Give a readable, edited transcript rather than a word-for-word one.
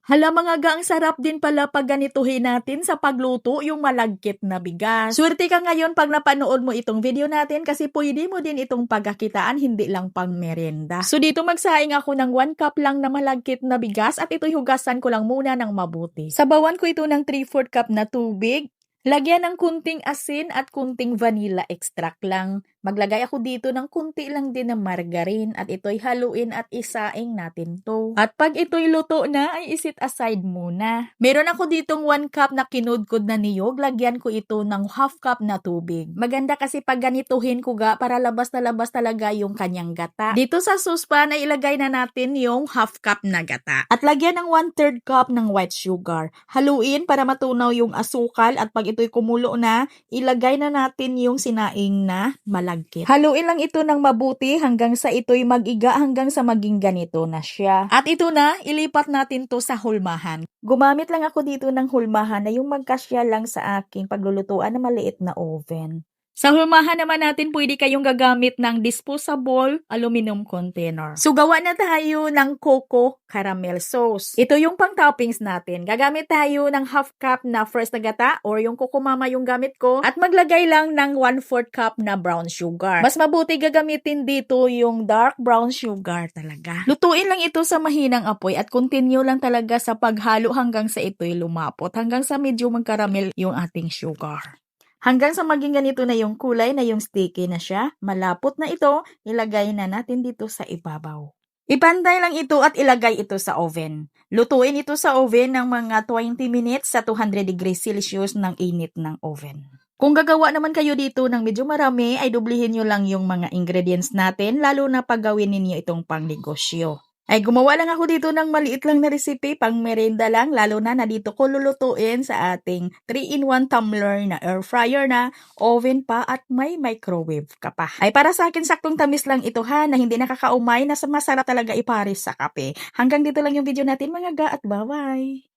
Hala mga ga, ang sarap din pala pag ganituhin natin sa pagluto yung malagkit na bigas. Swerte ka ngayon pag napanood mo itong video natin kasi pwede mo din itong pagkakitaan, hindi lang pang merienda. So dito magsaing ako ng 1 cup lang na malagkit na bigas at ito'y hugasan ko lang muna ng mabuti. Sabawan ko ito ng 3/4 cup na tubig. Lagyan ng kunting asin at kunting vanilla extract lang. Maglagay ako dito ng kunti lang din ng margarine at ito'y haluin at isaing natin to. At pag ito'y luto na, ay isit aside muna. Meron ako ditong 1 cup na kinudkod na niyog. Lagyan ko ito ng 1/2 cup na tubig. Maganda kasi pag ganituhin ko ga para labas na labas talaga yung kanyang gata. Dito sa saucepan ay ilagay na natin yung 1/2 cup na gata. At lagyan ng 1/3 cup ng white sugar. Haluin para matunaw yung asukal at pag ito'y kumulo na, ilagay na natin yung sinaing na malagkit. Haluin lang ito ng mabuti hanggang sa ito'y mag-iga hanggang sa maging ganito na siya. At ito na, ilipat natin to sa hulmahan. Gumamit lang ako dito ng hulmahan na yung magkasya lang sa aking paglulutuan na maliit na oven. Sa hulmahan naman natin, pwede kayong gagamit ng disposable aluminum container. So, gawa na tayo ng coco caramel sauce. Ito yung pang toppings natin. Gagamit tayo ng 1/2 cup na fresh na gata or yung coco mama yung gamit ko. At maglagay lang ng 1/4 cup na brown sugar. Mas mabuti gagamitin dito yung dark brown sugar talaga. Lutuin lang ito sa mahinang apoy at continue lang talaga sa paghalo hanggang sa ito'y lumapot. Hanggang sa medyo magkaramel yung ating sugar. Hanggang sa maging ganito na yung kulay na yung sticky na siya, malapot na ito, ilagay na natin dito sa ibabaw. Ipantay lang ito at ilagay ito sa oven. Lutuin ito sa oven ng mga 20 minutes sa 200 degrees Celsius ng init ng oven. Kung gagawa naman kayo dito ng medyo marami, ay dublihin nyo lang yung mga ingredients natin, lalo na pag gawin ninyo itong pangnegosyo. Ay gumawa lang ako dito ng maliit lang na recipe, pang merienda lang, lalo na dito ko lulutuin sa ating 3-in-1 tumbler na air fryer na, oven pa at may microwave ka pa. Ay para sa akin saktong tamis lang ito ha, na hindi nakakaumay, na masarap talaga ipares sa kape. Hanggang dito lang yung video natin mga ga at bye-bye!